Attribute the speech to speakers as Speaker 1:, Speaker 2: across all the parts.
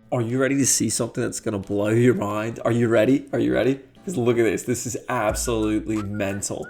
Speaker 1: Are you ready to see something that's going to blow your mind? Are you ready? Are you ready? Because look at this. This is absolutely mental.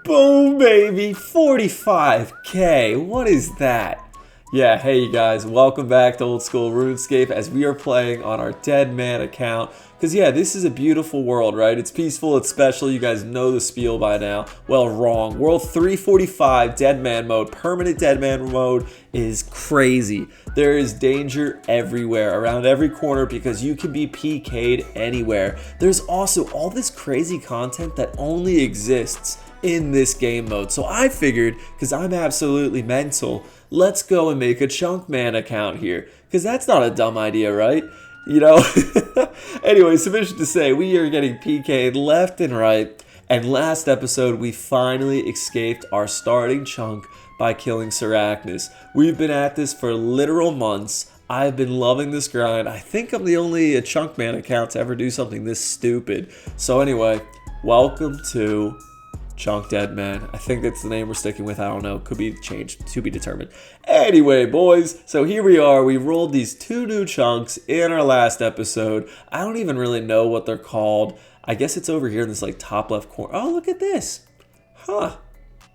Speaker 1: Boom, baby. 45K. What is that? Yeah, hey you guys, welcome back to Old School RuneScape as we are playing on our Deadman account. Because yeah, this is a beautiful world, right? It's peaceful, it's special, you guys know the spiel by now. Well, wrong. World 345 Deadman mode, permanent Deadman mode is crazy. There is danger everywhere, around every corner, because you can be PK'd anywhere. There's also all this crazy content that only exists in this game mode. So I figured, because I'm absolutely mental, let's go and make a Chunkman account here. Because that's not a dumb idea, right? You know? Anyway, sufficient to say, we are getting PK'd left and right. And last episode, we finally escaped our starting chunk by killing Arachnis. We've been at this for literal months. I've been loving this grind. I think I'm the only Chunkman account to ever do something this stupid. So anyway, welcome to Chunk Deadman. I think that's the name we're sticking with. I don't know. Could be changed. To be determined. Anyway, boys. So here we are. We rolled these two new chunks in our last episode. I don't even really know what they're called. I guess it's over here in this like top left corner. Oh, look at this. Huh.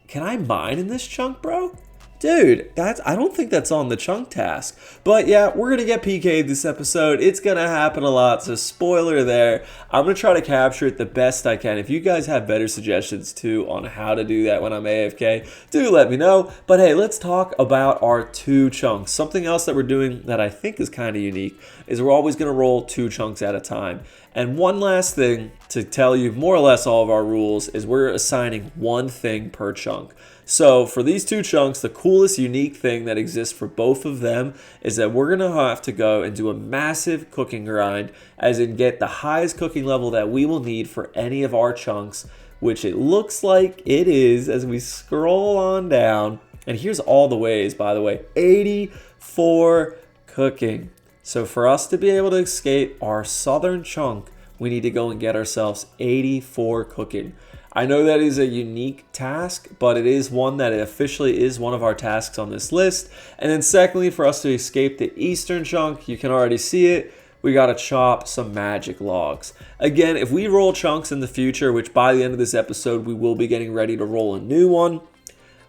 Speaker 1: Can I mine in this chunk, bro? Dude, I don't think that's on the chunk task. But yeah, we're going to get PK'd this episode. It's going to happen a lot, so spoiler there. I'm going to try to capture it the best I can. If you guys have better suggestions too on how to do that when I'm AFK, do let me know. But hey, let's talk about our two chunks. Something else that we're doing that I think is kind of unique is we're always going to roll two chunks at a time. And one last thing to tell you more or less all of our rules is we're assigning one thing per chunk. So for these two chunks, the coolest unique thing that exists for both of them is that we're going to have to go and do a massive cooking grind, as in get the highest cooking level that we will need for any of our chunks, which it looks like it is as we scroll on down. And here's all the ways, by the way, 84 cooking. So for us to be able to escape our southern chunk, we need to go and get ourselves 84 cooking. I know that is a unique task, but it is one that officially is one of our tasks on this list. And then secondly, for us to escape the eastern chunk, you can already see it, we gotta chop some magic logs. Again, if we roll chunks in the future, which by the end of this episode, we will be getting ready to roll a new one,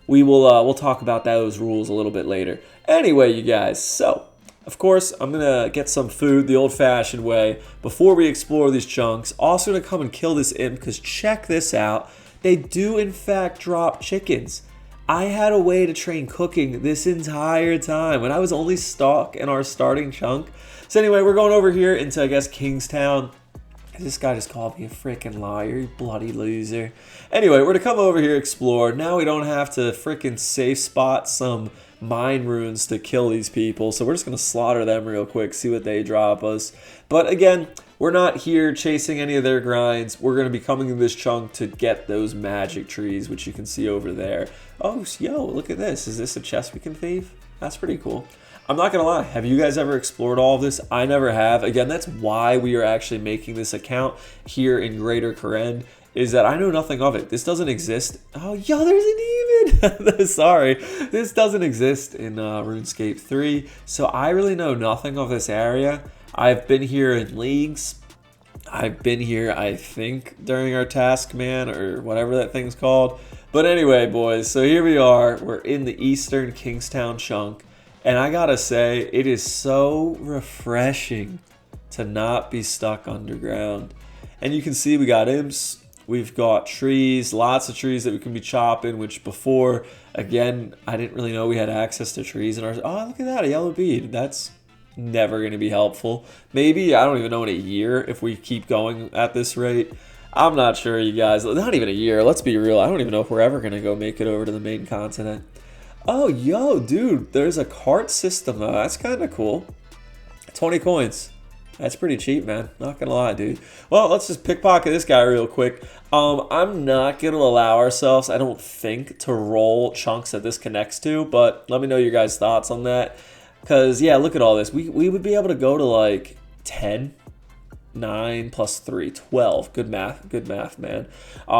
Speaker 1: we'll talk about those rules a little bit later. Anyway, you guys, so of course, I'm going to get some food the old-fashioned way before we explore these chunks. Also going to come and kill this imp, because check this out. They do, in fact, drop chickens. I had a way to train cooking this entire time when I was only stuck in our starting chunk. So anyway, we're going over here into, I guess, Kingstown. This guy just called me a freaking liar, you bloody loser. Anyway, we're going to come over here, explore. Now we don't have to freaking safe spot some mine runes to kill these people, so we're just going to slaughter them real quick, see what they drop us. But again, we're not here chasing any of their grinds. We're going to be coming to this chunk to get those magic trees, which you can see over there. Oh, yo, look at this. Is this a chest we can thieve? That's pretty cool. I'm not gonna lie, have you guys ever explored all of this? I never have. Again, that's why we are actually making this account here in Greater Kourend, is that I know nothing of it. This doesn't exist. Oh, yo, there's a demon! Sorry. This doesn't exist in RuneScape 3, so I really know nothing of this area. I've been here in leagues. I've been here, I think, during our task, man, or whatever that thing's called. But anyway, boys, so here we are. We're in the eastern Kingstown chunk. And I gotta say, it is so refreshing to not be stuck underground. And you can see we got imps, we've got trees, lots of trees that we can be chopping, which before, again, I didn't really know we had access to trees in our... Oh, look at that, a yellow bead. That's never gonna be helpful. Maybe, I don't even know, in a year, if we keep going at this rate. I'm not sure, you guys. Not even a year, let's be real. I don't even know if we're ever gonna go make it over to the main continent. Oh, yo, dude, there's a cart system, though. That's kind of cool. 20 coins. That's pretty cheap, man. Not gonna lie, dude. Well, let's just pickpocket this guy real quick. I'm not gonna allow ourselves, I don't think, to roll chunks that this connects to, but let me know your guys' thoughts on that. Because, yeah, look at all this. We would be able to go to, like, 10. 9 plus 3, 12. Good math, man.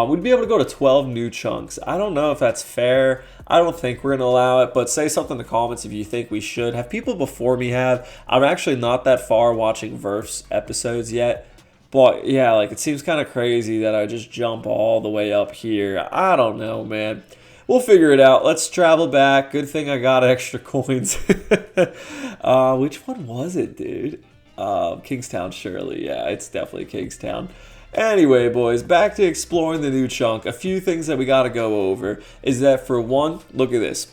Speaker 1: We'd be able to go to 12 new chunks. I don't know if that's fair. I don't think we're going to allow it, but say something in the comments if you think we should. Have people before me have. I'm actually not that far watching Verse episodes yet. But yeah, like it seems kind of crazy that I just jump all the way up here. I don't know, man. We'll figure it out. Let's travel back. Good thing I got extra coins. Which one was it, dude? Kingstown, surely. Yeah, it's definitely Kingstown. Anyway, boys, back to exploring the new chunk. A few things that we got to go over is that, for one, look at this.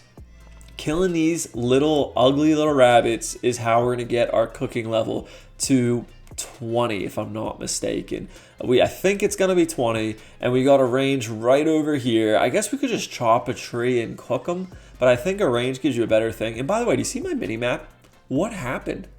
Speaker 1: Killing these little ugly little rabbits is how we're going to get our cooking level to 20, if I'm not mistaken. I think it's gonna be 20, and we got a range right over here. I guess we could just chop a tree and cook them, but I think a range gives you a better thing. And by the way, do you see my mini map? What happened?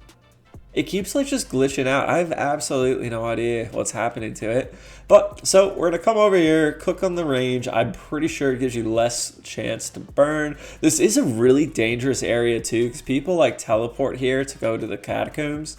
Speaker 1: It keeps like just glitching out. I have absolutely no idea what's happening to it. But so we're gonna come over here, cook on the range. I'm pretty sure it gives you less chance to burn. This is a really dangerous area too, because people like teleport here to go to the catacombs.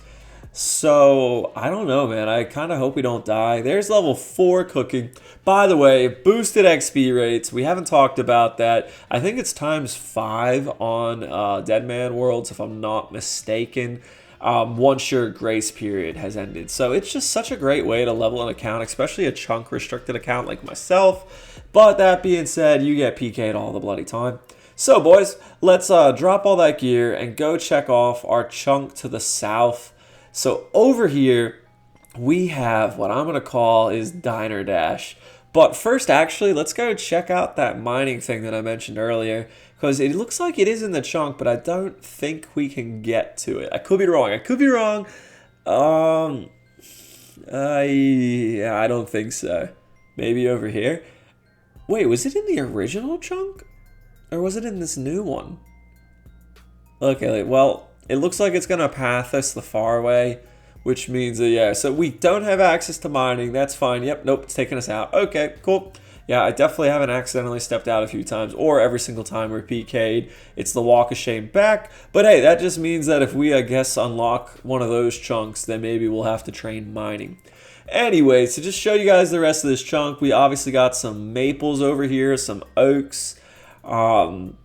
Speaker 1: So, I don't know, man. I kind of hope we don't die. There's level 4 cooking. By the way, boosted XP rates. We haven't talked about that. I think it's ×5 on Deadman Worlds, if I'm not mistaken, once your grace period has ended. So, it's just such a great way to level an account, especially a chunk restricted account like myself. But that being said, you get PK'd all the bloody time. So, boys, let's drop all that gear and go check off our chunk to the south. So over here, we have what I'm going to call is Diner Dash. But first, actually, let's go check out that mining thing that I mentioned earlier, because it looks like it is in the chunk, but I don't think we can get to it. I could be wrong. Yeah, I don't think so. Maybe over here. Wait, was it in the original chunk? Or was it in this new one? Okay, well, it looks like it's going to path us the far way, which means that, yeah, so we don't have access to mining. That's fine. Yep, nope, it's taking us out. Okay, cool. Yeah, I definitely haven't accidentally stepped out a few times, or every single time we're PK'd. It's the walk of shame back. But hey, that just means that if we, I guess, unlock one of those chunks, then maybe we'll have to train mining. Anyway, so just show you guys the rest of this chunk. We obviously got some maples over here, some oaks. Can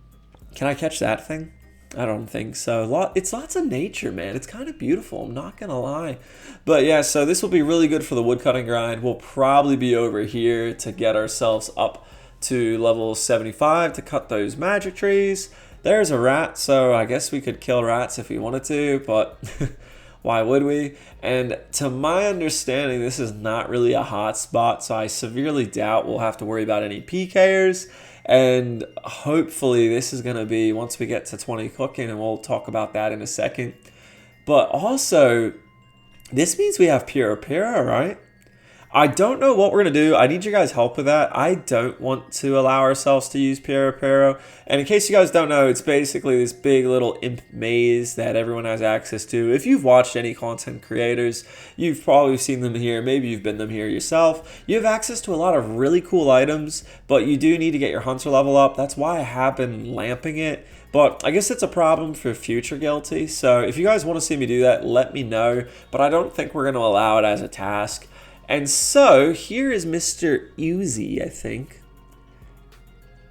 Speaker 1: I catch that thing? I don't think so. It's lots of nature, man. It's kind of beautiful. I'm not going to lie. But yeah, so this will be really good for the woodcutting grind. We'll probably be over here to get ourselves up to level 75 to cut those magic trees. There's a rat, so I guess we could kill rats if we wanted to, but why would we? And to my understanding, this is not really a hot spot, so I severely doubt we'll have to worry about any PKers. And hopefully this is going to be once we get to 20 cooking, and we'll talk about that in a second. But also, this means we have Pura, right? I don't know what we're going to do. I need your guys' help with that. I don't want to allow ourselves to use Pura. And in case you guys don't know, it's basically this big little imp maze that everyone has access to. If you've watched any content creators, you've probably seen them here. Maybe you've been them here yourself. You have access to a lot of really cool items, but you do need to get your hunter level up. That's why I have been lamping it. But I guess it's a problem for future Guilty. So if you guys want to see me do that, let me know. But I don't think we're going to allow it as a task. And so, here is Mr. Uzi, I think.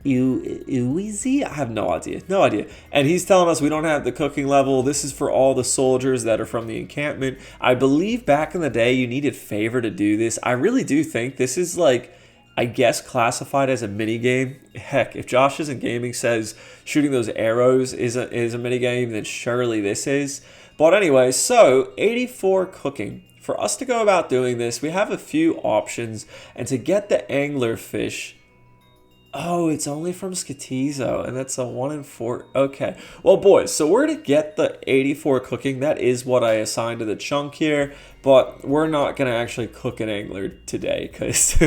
Speaker 1: Uzi? I have no idea. No idea. And he's telling us we don't have the cooking level. This is for all the soldiers that are from the encampment. I believe back in the day you needed favor to do this. I really do think this is like, I guess, classified as a mini game. Heck, if Josh Isn't Gaming says shooting those arrows is a mini game, then surely this is. But anyway, so 84 cooking. For us to go about doing this, we have a few options, and to get the anglerfish, oh, it's only from Skatizo, and that's a 1 in 4. Okay, well, boys, so we're to get the 84 cooking. That is what I assigned to the chunk here, but we're not gonna actually cook an angler today, because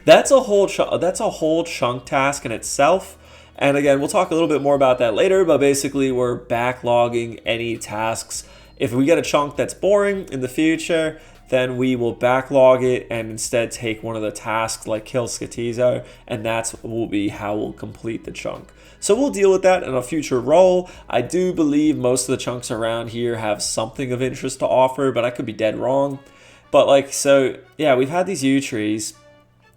Speaker 1: that's a whole chunk task in itself. And again, we'll talk a little bit more about that later, but basically, we're backlogging any tasks. If we get a chunk that's boring in the future, then we will backlog it and instead take one of the tasks like kill Skatizo, and that's will be how we'll complete the chunk. So we'll deal with that in a future roll. I do believe most of the chunks around here have something of interest to offer, but I could be dead wrong. But like, so yeah, we've had these yew trees,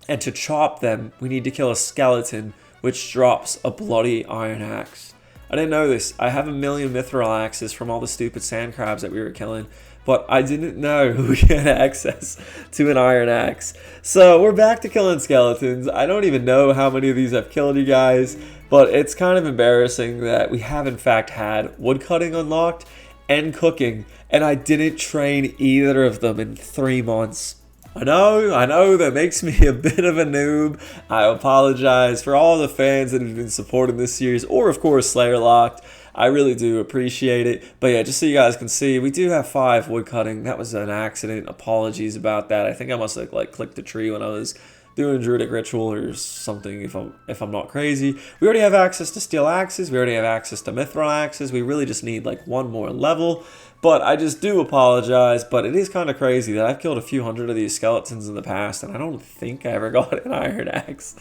Speaker 1: and to chop them, we need to kill a skeleton, which drops a bloody iron axe. I didn't know this. I have a million mithril axes from all the stupid sand crabs that we were killing, but I didn't know we had access to an iron axe. So we're back to killing skeletons. I don't even know how many of these I've killed, you guys, but it's kind of embarrassing that we have in fact had woodcutting unlocked and cooking, and I didn't train either of them in 3 months. I know, that makes me a bit of a noob. I apologize for all the fans that have been supporting this series, or of course Slayer Locked. I really do appreciate it. But yeah, just so you guys can see, we do have 5 woodcutting. That was an accident. Apologies about that. I think I must have like clicked a tree when I was doing Druidic Ritual or something, if I'm not crazy. We already have access to steel axes. We already have access to mithril axes. We really just need like 1 more level. But I just do apologize, but it is kind of crazy that I've killed a few hundred of these skeletons in the past, and I don't think I ever got an iron axe.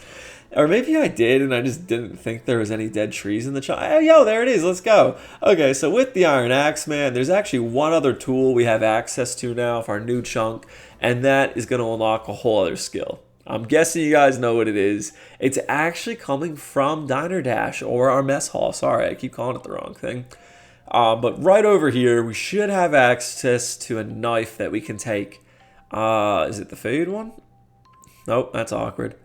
Speaker 1: Or maybe I did, and I just didn't think there was any dead trees in the chunk. Yo, there it is. Let's go. Okay, so with the iron axe, man, there's actually one other tool we have access to now for our new chunk, and that is going to unlock a whole other skill. I'm guessing you guys know what it is. It's actually coming from Diner Dash, or our mess hall. Sorry, I keep calling it the wrong thing. But right over here, we should have access to a knife that we can take. Is it the food one? Nope, that's awkward.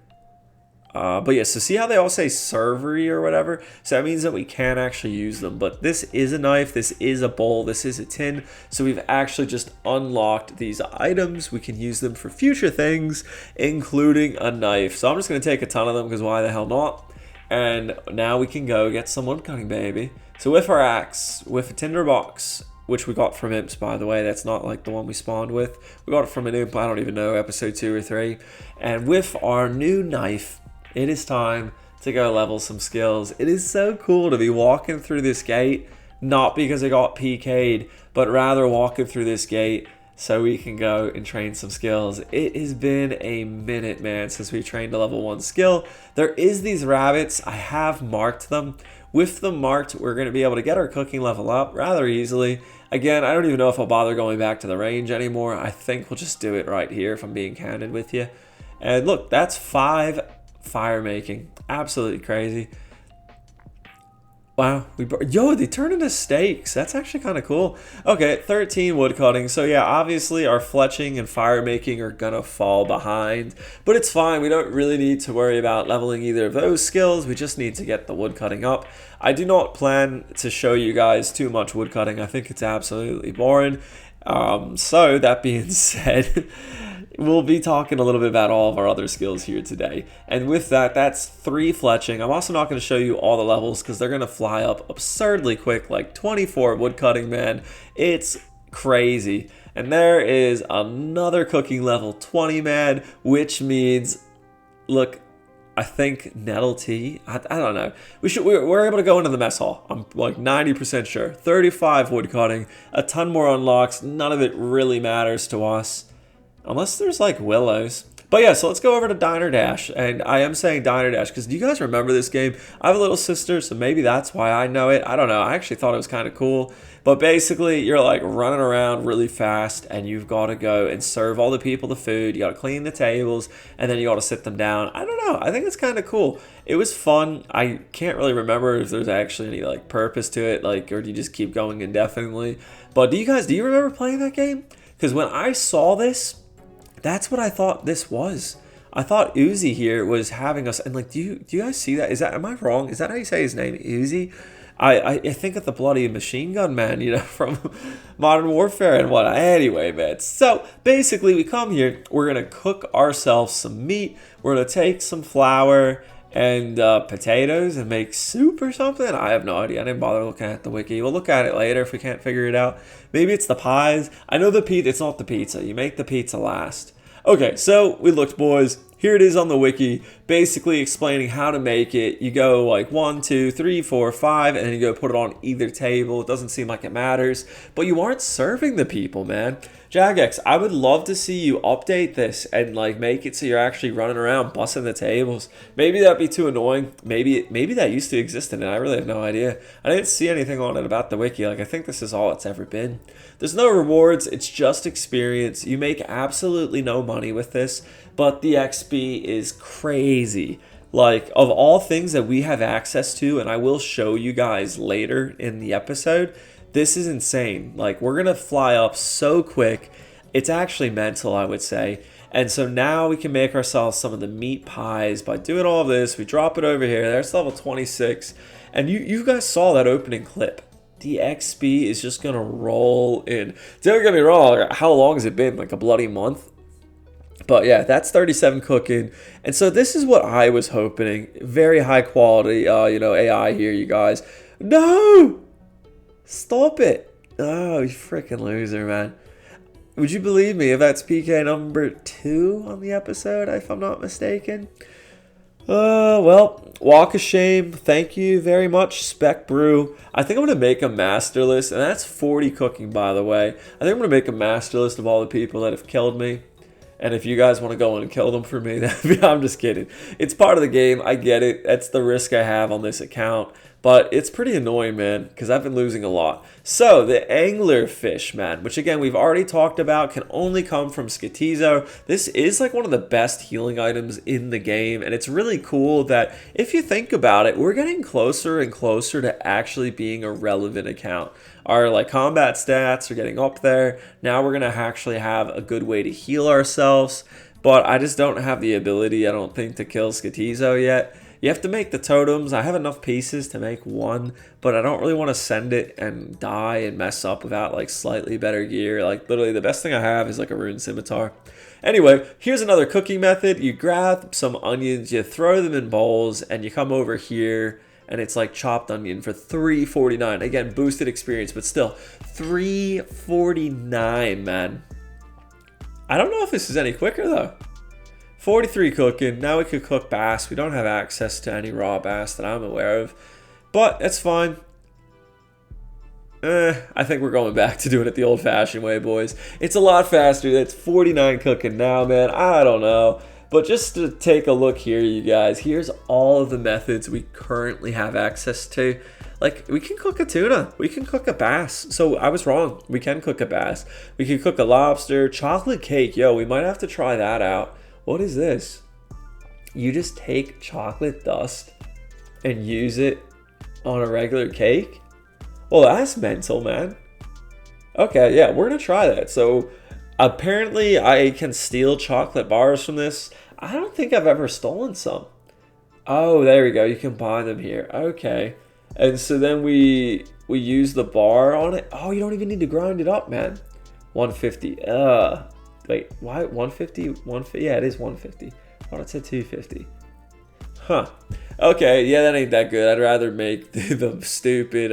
Speaker 1: But yeah, so see how they all say servery or whatever? So that means that we can actually use them. But this is a knife, this is a bowl, this is a tin. So we've actually just unlocked these items. We can use them for future things, including a knife. So I'm just going to take a ton of them because why the hell not? And now we can go get some wood cutting, baby. So with our axe, with a tinder box, which we got from imps, by the way, that's not like the one we spawned with. We got it from an imp, I don't even know, episode 2 or 3. And with our new knife, it is time to go level some skills. It is so cool to be walking through this gate, not because I got PK'd, but rather walking through this gate so we can go and train some skills. It has been a minute, man, since we trained a level 1 skill. There is these rabbits. I have marked them. With them marked, we're going to be able to get our cooking level up rather easily. Again, I don't even know if I'll bother going back to the range anymore. I think we'll just do it right here if I'm being candid with you. And look, that's 5 fire making. Absolutely crazy. Wow, yo, they turn into steaks. That's actually kind of cool. Okay, 13 wood cutting. So yeah, obviously our fletching and fire making are gonna fall behind, but it's fine. We don't really need to worry about leveling either of those skills. We just need to get the wood cutting up. I do not plan to show you guys too much wood cutting. I think it's absolutely boring. So that being said, we'll be talking a little bit about all of our other skills here today. And with that, that's 3 fletching. I'm also not going to show you all the levels because they're going to fly up absurdly quick, like 24 woodcutting, man. It's crazy. And there is another cooking level 20, man, which means, look, I think nettle tea. I don't know. We're able to go into the mess hall. I'm like 90% sure. 35 woodcutting, a ton more unlocks. None of it really matters to us. Unless there's like willows. But yeah, so let's go over to Diner Dash. And I am saying Diner Dash because do you guys remember this game? I have a little sister, so maybe that's why I know it. I don't know. I actually thought it was kind of cool. But basically, you're like running around really fast and you've got to go and serve all the people the food. You got to clean the tables and then you got to sit them down. I don't know. I think it's kind of cool. It was fun. I can't really remember if there's actually any like purpose to it, like, or do you just keep going indefinitely? But do you remember playing that game? Because when I saw this, that's what I thought this was. I thought Uzi here was having us, and like, do you guys see that? Am I wrong? Is that how you say his name, Uzi? I think of the bloody machine gun man, you know, from Modern Warfare and whatnot. Anyway, man. So basically, we come here. We're gonna cook ourselves some meat. We're gonna take some flour and potatoes and make soup or something. I have no idea. I didn't bother looking at the wiki. We'll look at it later if we can't figure it out. Maybe it's the pies. I know the pizza. It's not the pizza. You make the pizza last. Okay, so we looked, boys. Here it is on the wiki, basically explaining how to make it. You go like 1, 2, 3, 4, 5, and then you go put it on either table. It doesn't seem like it matters, but you aren't serving the people, man. Jagex, I would love to see you update this and like make it so you're actually running around busting the tables. Maybe that'd be too annoying. Maybe that used to exist in it. I really have no idea. I didn't see anything on it about the wiki. Like I think this is all it's ever been. There's no rewards. It's just experience. You make absolutely no money with this, but the XP is crazy. Like, of all things that we have access to, and I will show you guys later in the episode, this is insane. Like, we're going to fly up so quick. It's actually mental, I would say. And so now we can make ourselves some of the meat pies by doing all of this. We drop it over here. There's level 26. And you guys saw that opening clip. The XP is just going to roll in. Don't get me wrong. How long has it been? Like a bloody month? But yeah, that's 37 cooking. And so this is what I was hoping. Very high quality, AI here, you guys. No! Stop it. Oh, you freaking loser, man. Would you believe me if that's PK number 2 on the episode, if I'm not mistaken? Well, walk of shame. Thank you very much, Spec Brew. I think I'm going to make a master list, and that's 40 cooking, by the way. I think I'm going to make a master list of all the people that have killed me. And if you guys want to go in and kill them for me, I'm just kidding. It's part of the game. I get it. That's the risk I have on this account. But it's pretty annoying, man, because I've been losing a lot. So, the anglerfish, man, which again, we've already talked about, can only come from Skitizo. This is like one of the best healing items in the game, and it's really cool that if you think about it, we're getting closer and closer to actually being a relevant account. Our like combat stats are getting up there. Now we're going to actually have a good way to heal ourselves, but I just don't have the ability, I don't think, to kill Skitizo yet. You have to make the totems. I have enough pieces to make one, but I don't really want to send it and die and mess up without like slightly better gear. Like literally the best thing I have is like a rune scimitar. Anyway, here's another cooking method. You grab some onions, you throw them in bowls, and you come over here and it's like chopped onion for $3.49. Again, boosted experience, but still $3.49, man. I don't know if this is any quicker though. 43 cooking. Now we could cook bass. We don't have access to any raw bass that I'm aware of, but that's fine. I think we're going back to doing it the old-fashioned way, boys. It's a lot faster. That's 49 cooking now, man. I don't know. But just to take a look here, you guys, here's all of the methods we currently have access to. Like, we can cook a tuna. We can cook a bass. So I was wrong. We can cook a bass. We can cook a lobster. Chocolate cake. Yo, we might have to try that out. What is this? You just take chocolate dust and use it on a regular cake? Well, that's mental, man. Okay, yeah, we're going to try that. So apparently I can steal chocolate bars from this. I don't think I've ever stolen some. Oh, there we go. You can buy them here. Okay. And so then we use the bar on it. Oh, you don't even need to grind it up, man. 150. Wait, why 150? 150? Yeah, it is 150. Why did it say 250? Huh. Okay, yeah, that ain't that good. I'd rather make the stupid,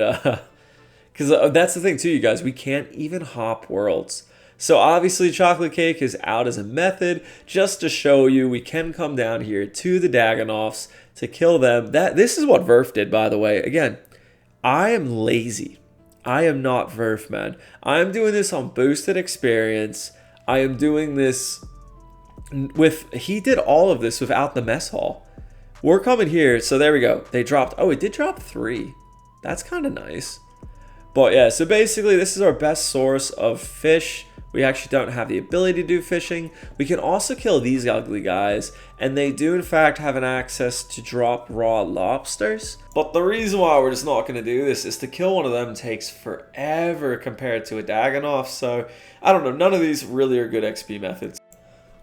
Speaker 1: because that's the thing too, you guys. We can't even hop worlds. So obviously chocolate cake is out as a method just to show you we can come down here to the Dagonoffs to kill them. This is what Verf did, by the way. Again, I am lazy. I am not Verf, man. I am doing this on boosted experience. I am doing this with, he did all of this without the mess hall. We're coming here, so there we go. They dropped, oh, it did drop 3. That's kind of nice. But yeah, so basically this is our best source of fish. We actually don't have the ability to do fishing. We can also kill these ugly guys, and they do in fact have an access to drop raw lobsters. But the reason why we're just not going to do this is to kill one of them takes forever compared to a Dagonoff. So I don't know, none of these really are good XP methods.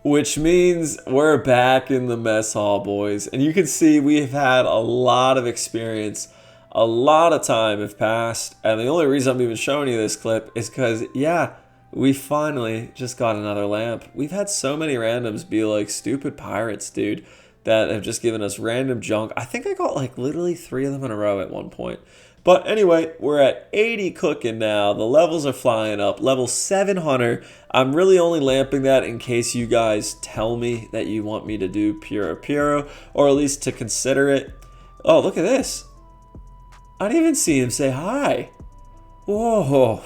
Speaker 1: Which means we're back in the mess hall, boys. And you can see we've had a lot of experience. A lot of time have passed. And the only reason I'm even showing you this clip is because, yeah, we finally just got another lamp. We've had so many randoms be like stupid pirates, dude, that have just given us random junk. I think I got like literally 3 of them in a row at one point. But anyway, we're at 80 cooking now. The levels are flying up. Level 700. I'm really only lamping that in case you guys tell me that you want me to do Puro Puro, or at least to consider it. Oh, look at this. I didn't even see him say hi. Whoa.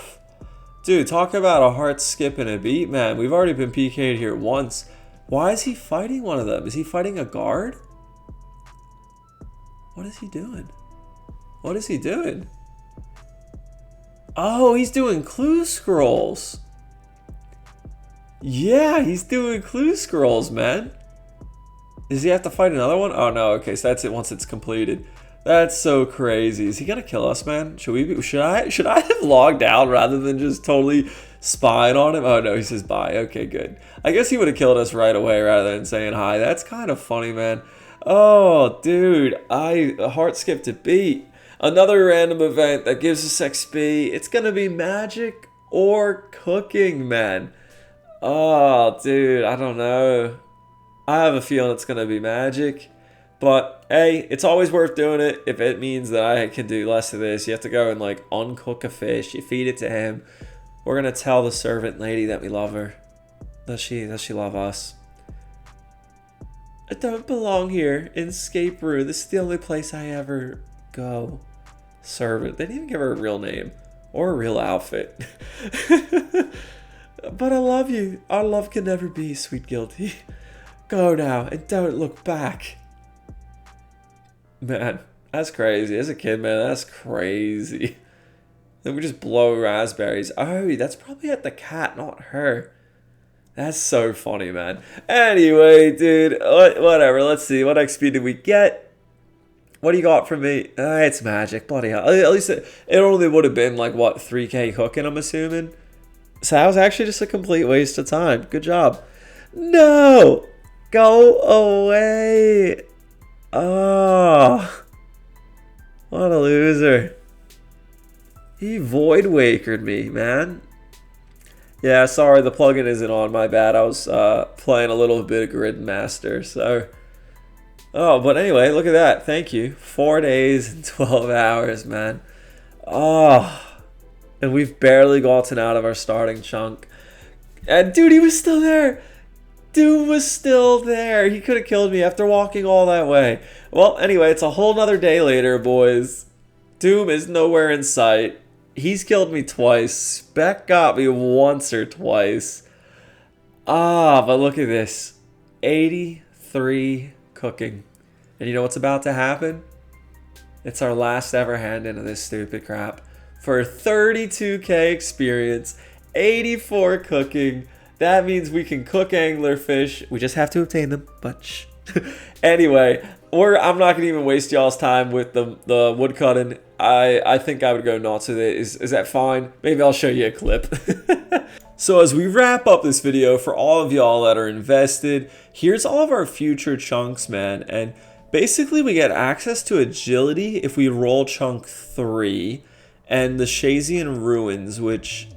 Speaker 1: Dude, talk about a heart skipping a beat, man. We've already been PK'd here once. Why is he fighting one of them? Is he fighting a guard? What is he doing? What is he doing? Oh, he's doing clue scrolls. Yeah, he's doing clue scrolls, man. Does he have to fight another one? Oh no, okay, so that's it once it's completed. That's so crazy. Is he gonna kill us, man? Should I have logged out rather than just totally spying on him? Oh no, he says bye. Okay, good. I guess he would have killed us right away rather than saying hi. That's kind of funny, man. Oh, dude, I heart skipped a beat. Another random event that gives us XP. It's gonna be magic or cooking, man. Oh, dude, I don't know. I have a feeling it's gonna be magic. But, hey, it's always worth doing it if it means that I can do less of this. You have to go and, like, uncook a fish. You feed it to him. We're gonna tell the servant lady that we love her. Does she love us? I don't belong here in Escape Room. This is the only place I ever go. Servant. They didn't even give her a real name or a real outfit. But I love you. Our love can never be, sweet guilty. Go now and don't look back. Man, that's crazy. As a kid, man, that's crazy. Then we just blow raspberries. Oh, that's probably at the cat, not her. That's so funny, man. Anyway, dude, whatever. Let's see. What XP did we get? What do you got from me? It's magic. Bloody hell. At least it only would have been like, what, 3K cooking, I'm assuming? So that was actually just a complete waste of time. Good job. No! Go away! Oh, what a loser. He void wakered me, man. Yeah, sorry, the plugin isn't on, my bad. I was playing a little bit of Grid Master, so. Oh, but anyway, look at that. Thank you. 4 days and 12 hours, man. Oh, and we've barely gotten out of our starting chunk. And dude, he was still there. Dude was still there. He could have killed me after walking all that way. Well, anyway, it's a whole nother day later, boys. Doom is nowhere in sight. He's killed me twice. Spec got me once or twice. Ah, but look at this. 83 cooking. And you know what's about to happen? It's our last ever hand into this stupid crap. For 32K experience, 84 cooking. That means we can cook anglerfish. We just have to obtain them, but shh. Anyway, I'm not going to even waste y'all's time with the wood cutting. I think I would go nuts with it. Is that fine? Maybe I'll show you a clip. So as we wrap up this video, for all of y'all that are invested, here's all of our future chunks, man. And basically we get access to agility if we roll chunk 3 and the Shazian Ruins, which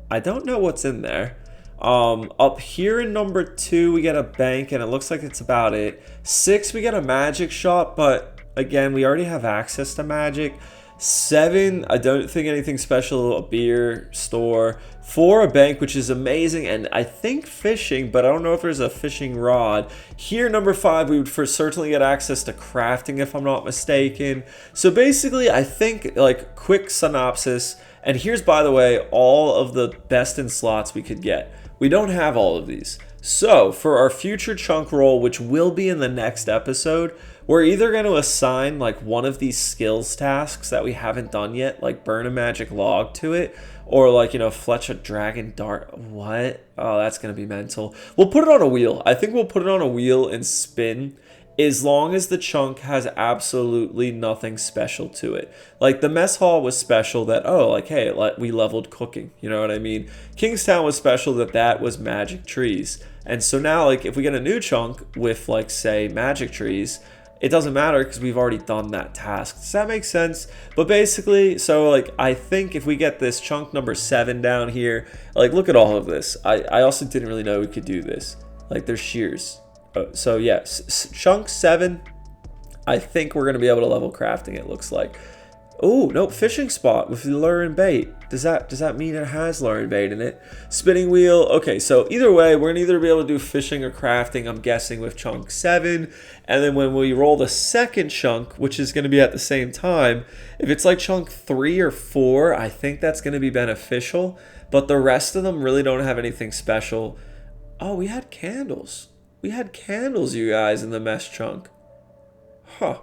Speaker 1: I don't know what's in there. Up here in number 2 we get a bank, and it looks like it's about it. 6 we get a magic shop, but again we already have access to magic. 7 I don't think anything special, a beer store. 4 a bank, which is amazing, and I think fishing, but I don't know if there's a fishing rod. Here number 5 we would certainly get access to crafting if I'm not mistaken. So basically I think, like, quick synopsis, and here's, by the way, all of the best in slots we could get. We don't have all of these. So for our future chunk roll, which will be in the next episode, we're either going to assign like one of these skills tasks that we haven't done yet, like burn a magic log to it, or like, you know, fletch a dragon dart. What? Oh, that's going to be mental. We'll put it on a wheel. I think we'll put it on a wheel and spin, as long as the chunk has absolutely nothing special to it. Like the mess hall was special that, oh, like, hey, we leveled cooking, you know what I mean? Kingstown was special that was magic trees. And so now, like, if we get a new chunk with, like, say, magic trees, it doesn't matter because we've already done that task. Does that make sense? But basically, so, like, I think if we get this chunk number 7 down here, like, look at all of this. I also didn't really know we could do this. Like, there's shears. So yeah, chunk 7, I think we're going to be able to level crafting, it looks like. Oh, no, fishing spot with lure and bait. Does that mean it has lure and bait in it? Spinning wheel. Okay, so either way, we're gonna either be able to do fishing or crafting, I'm guessing, with chunk 7. And then when we roll the second chunk, which is gonna be at the same time, if it's like chunk 3 or 4, I think that's gonna be beneficial. But the rest of them really don't have anything special. Oh, we had candles. We had candles, you guys, in the mesh chunk. Huh.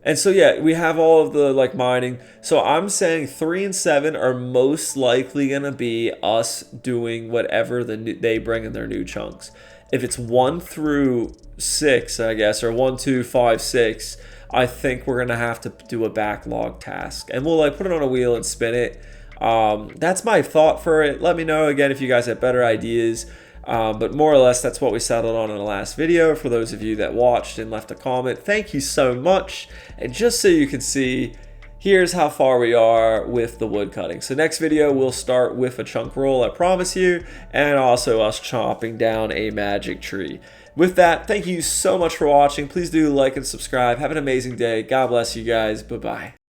Speaker 1: And so yeah, we have all of the like mining. So I'm saying 3 and 7 are most likely gonna be us doing whatever they bring in their new chunks. If it's 1 through 6, I guess, or 1, 2, 5, 6, I think we're gonna have to do a backlog task, and we'll like put it on a wheel and spin it. That's my thought for it. Let me know again if you guys have better ideas. But more or less, that's what we settled on in the last video. For those of you that watched and left a comment, thank you so much. And just so you can see, here's how far we are with the wood cutting. So next video, we'll start with a chunk roll, I promise you, and also us chopping down a magic tree. With that, thank you so much for watching. Please do like and subscribe. Have an amazing day. God bless you guys. Bye-bye.